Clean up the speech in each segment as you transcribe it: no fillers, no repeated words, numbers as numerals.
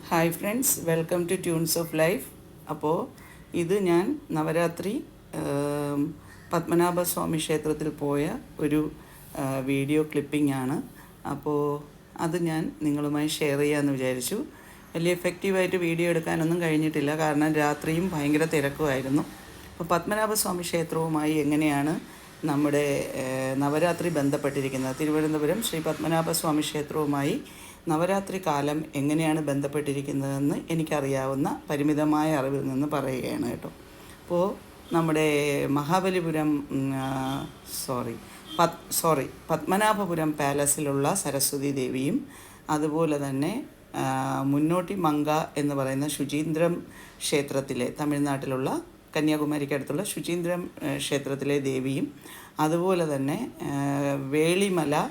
Hi friends, welcome to tunes of life. അപ്പോൾ ഇത് ഞാൻ നവരാത്രി പത്മനാഭസ്വാമി ക്ഷേത്രത്തിൽ പോയ ഒരു വീഡിയോ ക്ലിപ്പിംഗ് ആണ്. അപ്പോൾ അത് ഞാൻ നിങ്ങളുമായി ഷെയർ ചെയ്യാമെന്ന് വിചാരിച്ചു. വലിയ എഫക്റ്റീവായിട്ട് വീഡിയോ എടുക്കാനൊന്നും കഴിഞ്ഞിട്ടില്ല, കാരണം രാത്രിയും ഭയങ്കര തിരക്കുമായിരുന്നു. അപ്പോൾ പത്മനാഭസ്വാമി ക്ഷേത്രവുമായി എങ്ങനെയാണ് നമ്മുടെ നവരാത്രി ബന്ധപ്പെട്ടിരിക്കുന്നത്, തിരുവനന്തപുരം ശ്രീ പത്മനാഭസ്വാമി ക്ഷേത്രവുമായി നവരാത്രി കാലം എങ്ങനെയാണ് ബന്ധപ്പെട്ടിരിക്കുന്നതെന്ന് എനിക്കറിയാവുന്ന പരിമിതമായ അറിവിൽ നിന്ന് പറയുകയാണ് കേട്ടോ. അപ്പോൾ നമ്മുടെ മഹാബലിപുരം പത്മനാഭപുരം പാലസിലുള്ള സരസ്വതി ദേവിയും, അതുപോലെ തന്നെ മുന്നോട്ടി മങ്ക എന്ന് പറയുന്ന ശുചീന്ദ്രം ക്ഷേത്രത്തിലെ, തമിഴ്നാട്ടിലുള്ള കന്യാകുമാരിക്കടുത്തുള്ള ശുചീന്ദ്രം ക്ഷേത്രത്തിലെ ദേവിയും, അതുപോലെ തന്നെ വേളിമല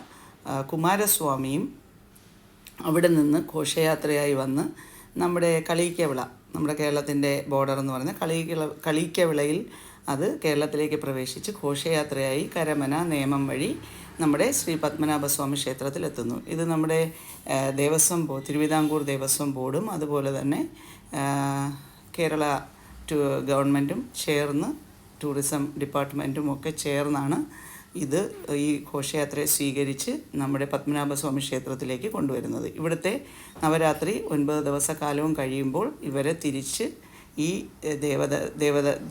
കുമാരസ്വാമിയും അവിടെ നിന്ന് ഘോഷയാത്രയായി വന്ന് നമ്മുടെ കളിയിക്കവിള, നമ്മുടെ കേരളത്തിൻ്റെ ബോർഡർ എന്ന് പറയുന്ന കളിയിക്കവിളയിൽ അത് കേരളത്തിലേക്ക് പ്രവേശിച്ച് ഘോഷയാത്രയായി കരമന നേമം വഴി നമ്മുടെ ശ്രീ പത്മനാഭസ്വാമി ക്ഷേത്രത്തിലെത്തുന്നു. ഇത് നമ്മുടെ തിരുവിതാംകൂർ ദേവസ്വം ബോർഡും അതുപോലെ തന്നെ കേരള ഗവൺമെൻറ്റും ചേർന്ന്, ടൂറിസം ഡിപ്പാർട്ട്മെൻറ്റും ഒക്കെ ചേർന്നാണ് ഇത് ഈ ഘോഷയാത്രയെ സ്വീകരിച്ച് നമ്മുടെ പത്മനാഭസ്വാമി ക്ഷേത്രത്തിലേക്ക് കൊണ്ടുവരുന്നത്. ഇവിടുത്തെ നവരാത്രി 9 ദിവസക്കാലവും കഴിയുമ്പോൾ ഇവരെ തിരിച്ച് ഈ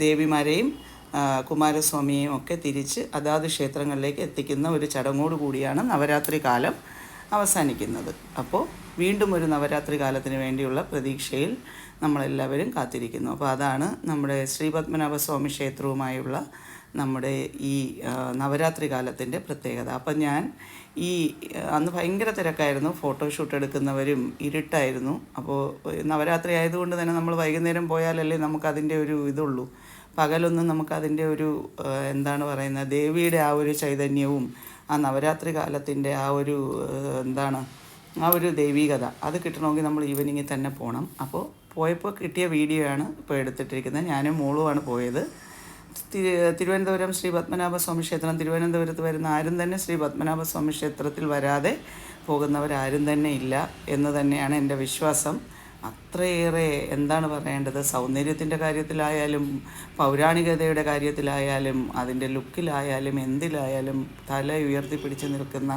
ദേവിമാരെയും കുമാരസ്വാമിയെയും ഒക്കെ തിരിച്ച് അതാത് ക്ഷേത്രങ്ങളിലേക്ക് എത്തിക്കുന്ന ഒരു ചടങ്ങോട് കൂടിയാണ് നവരാത്രി കാലം അവസാനിക്കുന്നത്. അപ്പോൾ വീണ്ടും ഒരു നവരാത്രി കാലത്തിന് വേണ്ടിയുള്ള പ്രതീക്ഷയിൽ നമ്മളെല്ലാവരും കാത്തിരിക്കുന്നു. അപ്പോൾ അതാണ് നമ്മുടെ ശ്രീ പത്മനാഭസ്വാമി ക്ഷേത്രവുമായുള്ള നമ്മുടെ ഈ നവരാത്രി കാലത്തിൻ്റെ പ്രത്യേകത. അപ്പം ഞാൻ അന്ന് ഭയങ്കര തിരക്കായിരുന്നു, ഫോട്ടോഷൂട്ട് എടുക്കുന്നവരും ഇരുട്ടായിരുന്നു. അപ്പോൾ നവരാത്രി ആയതുകൊണ്ട് തന്നെ നമ്മൾ വൈകുന്നേരം പോയാലല്ലേ നമുക്കതിൻ്റെ ഒരു ഇതുള്ളൂ. പകലൊന്നും നമുക്കതിൻ്റെ ഒരു എന്താണ് പറയുന്നത്, ദേവിയുടെ ആ ഒരു ചൈതന്യവും ആ നവരാത്രി കാലത്തിൻ്റെ ആ ഒരു ദൈവീകത അത് കിട്ടണമെങ്കിൽ നമ്മൾ ഈവനിങ്ങിൽ തന്നെ പോകണം. അപ്പോൾ പോയപ്പോൾ കിട്ടിയ വീഡിയോ ആണ് ഇപ്പോൾ എടുത്തിട്ടിരിക്കുന്നത്. ഞാനും മോളുമാണ് പോയത്. തിരുവനന്തപുരം ശ്രീ പത്മനാഭസ്വാമി ക്ഷേത്രം, തിരുവനന്തപുരത്ത് വരുന്ന ആരും തന്നെ ശ്രീ പത്മനാഭസ്വാമി ക്ഷേത്രത്തിൽ വരാതെ പോകുന്നവരാരും തന്നെ ഇല്ല എന്ന് തന്നെയാണ് എൻ്റെ വിശ്വാസം. അത്രയേറെ എന്താണ് പറയേണ്ടത്, സൗന്ദര്യത്തിൻ്റെ കാര്യത്തിലായാലും പൗരാണികതയുടെ കാര്യത്തിലായാലും അതിൻ്റെ ലുക്കിലായാലും എന്തിലായാലും തല ഉയർത്തിപ്പിടിച്ച് നിൽക്കുന്ന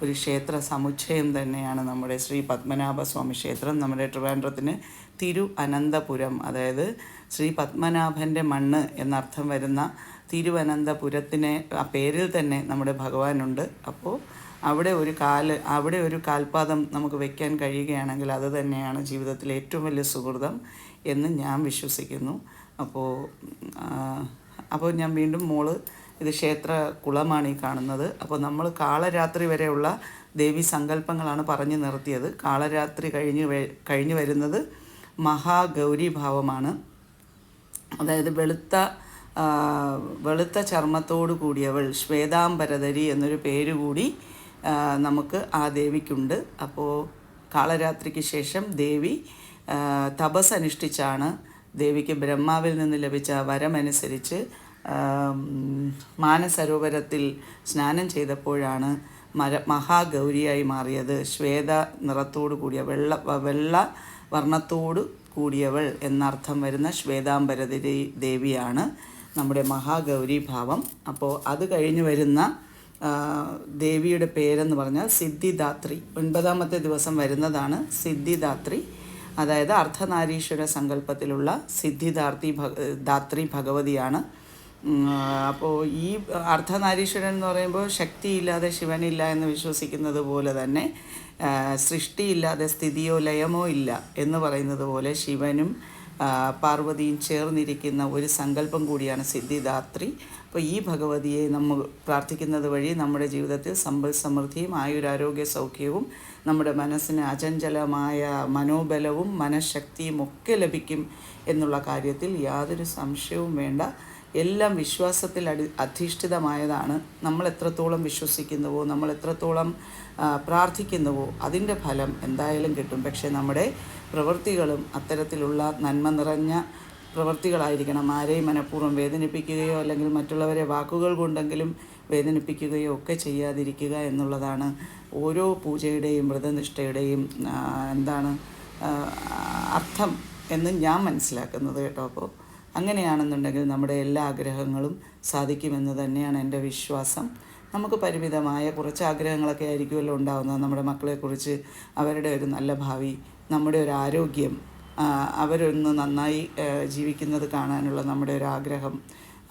ഒരു ക്ഷേത്ര സമുച്ചയം തന്നെയാണ് നമ്മുടെ ശ്രീ പത്മനാഭസ്വാമി ക്ഷേത്രം. നമ്മുടെ ട്രിവാൻഡ്രത്തിന് തിരുവനന്തപുരം, അതായത് ശ്രീ പത്മനാഭൻ്റെ മണ്ണ് എന്നർത്ഥം വരുന്ന തിരുവനന്തപുരത്തിന് ആ പേരിൽ തന്നെ നമ്മുടെ ഭഗവാനുണ്ട്. അപ്പോൾ അവിടെ ഒരു കാൽപാദം നമുക്ക് വയ്ക്കാൻ കഴിയുകയാണെങ്കിൽ അത് തന്നെയാണ് ജീവിതത്തിലെ ഏറ്റവും വലിയ സുഹൃതം എന്ന് ഞാൻ വിശ്വസിക്കുന്നു. അപ്പോൾ ഞാൻ വീണ്ടും ഇത് ക്ഷേത്ര കുളമാണ് ഈ കാണുന്നത്. അപ്പോൾ നമ്മൾ കാളരാത്രി വരെയുള്ള ദേവി സങ്കല്പങ്ങളാണ് പറഞ്ഞു നിർത്തിയത്. കാളരാത്രി കഴിഞ്ഞ് വരുന്നത് മഹാഗൗരി ഭാവമാണ്. അതായത് വെളുത്ത ചർമ്മത്തോടു കൂടിയവൾ, ശ്വേതാംബരധരി എന്നൊരു പേരുകൂടി നമുക്ക് ആ ദേവിക്കുണ്ട്. അപ്പോൾ കാളരാത്രിക്ക് ശേഷം ദേവി തപസ് അനുഷ്ഠിച്ചാണ്, ദേവിക്ക് ബ്രഹ്മാവിൽ നിന്ന് ലഭിച്ച വരമനുസരിച്ച് മാനസരോവരത്തിൽ സ്നാനം ചെയ്തപ്പോഴാണ് മഹാഗൗരിയായി മാറിയത്. ശ്വേത നിറത്തോടു കൂടിയ വെള്ള വർണ്ണത്തോടു കൂടിയവൾ എന്നർത്ഥം വരുന്ന ശ്വേതാംബരധരി ദേവിയാണ് നമ്മുടെ മഹാഗൗരി ഭാവം. അപ്പോൾ അത് കഴിഞ്ഞ് വരുന്ന ദേവിയുടെ പേരെന്ന് പറഞ്ഞാൽ സിദ്ധിദാത്രി. 9ാമത്തെ ദിവസം വരുന്നതാണ് സിദ്ധിദാത്രി. അതായത് അർദ്ധനാരീശ്വര സങ്കല്പത്തിലുള്ള ദാത്രി ഭഗവതിയാണ്. അപ്പോൾ ഈ അർദ്ധനാരീശ്വരൻ എന്ന് പറയുമ്പോൾ ശക്തിയില്ലാതെ ശിവനില്ല എന്ന് വിശ്വസിക്കുന്നത് പോലെ തന്നെ സൃഷ്ടിയില്ലാതെ സ്ഥിതിയോ ലയമോ ഇല്ല എന്ന് പറയുന്നത് പോലെ ശിവനും പാർവതിയും ചേർന്നിരിക്കുന്ന ഒരു സങ്കല്പം കൂടിയാണ് സിദ്ധിദാത്രി. അപ്പോൾ ഈ ഭഗവതിയെ നമ്മൾ പ്രാർത്ഥിക്കുന്നത് വഴി നമ്മുടെ ജീവിതത്തിൽ സമ്പൽ സമൃദ്ധിയും ആയുരാരോഗ്യ സൗഖ്യവും നമ്മുടെ മനസ്സിന് അചഞ്ചലമായ മനോബലവും മനഃശക്തിയും ഒക്കെ ലഭിക്കും എന്നുള്ള കാര്യത്തിൽ യാതൊരു സംശയവും വേണ്ട. എല്ലാം വിശ്വാസത്തിൽ അധിഷ്ഠിതമായതാണ്. നമ്മൾ എത്രത്തോളം വിശ്വസിക്കുന്നുവോ, നമ്മൾ എത്രത്തോളം പ്രാർത്ഥിക്കുന്നുവോ അതിൻ്റെ ഫലം എന്തായാലും കിട്ടും. പക്ഷേ നമ്മുടെ പ്രവൃത്തികളും അത്തരത്തിലുള്ള നന്മ നിറഞ്ഞ പ്രവൃത്തികളായിരിക്കണം. ആരെയും മനഃപൂർവ്വം വേദനിപ്പിക്കുകയോ അല്ലെങ്കിൽ മറ്റുള്ളവരെ വാക്കുകൾ കൊണ്ടെങ്കിലും വേദനിപ്പിക്കുകയോ ഒക്കെ ചെയ്യാതിരിക്കുക എന്നുള്ളതാണ് ഓരോ പൂജയുടെയും വ്രതനിഷ്ഠയുടെയും അർത്ഥം എന്ന് ഞാൻ മനസ്സിലാക്കുന്നത് കേട്ടോ. അപ്പോൾ അങ്ങനെയാണെന്നുണ്ടെങ്കിൽ നമ്മുടെ എല്ലാ ആഗ്രഹങ്ങളും സാധിക്കുമെന്ന് തന്നെയാണ് എൻ്റെ വിശ്വാസം. നമുക്ക് പരിമിതമായ കുറച്ച് ആഗ്രഹങ്ങളൊക്കെ ആയിരിക്കുമല്ലോ ഉണ്ടാകുന്നത്. നമ്മുടെ മക്കളെക്കുറിച്ച്, അവരുടെ ഒരു നല്ല ഭാവി, നമ്മുടെ ഒരു ആരോഗ്യം, അവരൊന്ന് നന്നായി ജീവിക്കുന്നത് കാണാനുള്ള നമ്മുടെ ഒരു ആഗ്രഹം,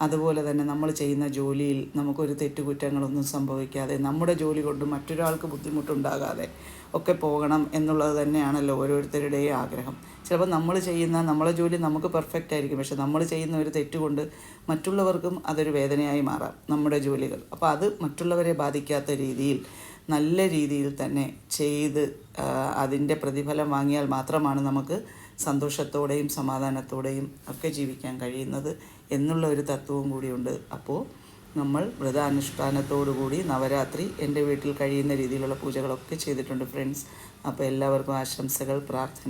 അതുപോലെ തന്നെ നമ്മൾ ചെയ്യുന്ന ജോലിയിൽ നമുക്കൊരു തെറ്റുകുറ്റങ്ങളൊന്നും സംഭവിക്കാതെ, നമ്മുടെ ജോലി കൊണ്ട് മറ്റൊരാൾക്ക് ബുദ്ധിമുട്ടുണ്ടാകാതെ ഒക്കെ പോകണം എന്നുള്ളത് തന്നെയാണല്ലോ ഓരോരുത്തരുടെയും ആഗ്രഹം. ചിലപ്പോൾ നമ്മളെ ജോലി നമുക്ക് പെർഫെക്റ്റ് ആയിരിക്കും, പക്ഷെ നമ്മൾ ചെയ്യുന്ന ഒരു തെറ്റുകൊണ്ട് മറ്റുള്ളവർക്കും അതൊരു വേദനയായി മാറാം നമ്മുടെ ജോലികൾ. അപ്പോൾ അത് മറ്റുള്ളവരെ ബാധിക്കാത്ത രീതിയിൽ നല്ല രീതിയിൽ തന്നെ ചെയ്ത് അതിൻ്റെ പ്രതിഫലം വാങ്ങിയാൽ മാത്രമാണ് നമുക്ക് സന്തോഷത്തോടെയും സമാധാനത്തോടെയും ഒക്കെ ജീവിക്കാൻ കഴിയുന്നത് എന്നുള്ള ഒരു തത്വവും കൂടിയുണ്ട്. അപ്പോൾ നമ്മൾ വ്രതാനുഷ്ഠാനത്തോടു കൂടി നവരാത്രി എൻ്റെ വീട്ടിൽ കഴിയുന്ന രീതിയിലുള്ള പൂജകളൊക്കെ ചെയ്തിട്ടുണ്ട് ഫ്രണ്ട്സ്. അപ്പോൾ എല്ലാവർക്കും ആശംസകൾ, പ്രാർത്ഥന.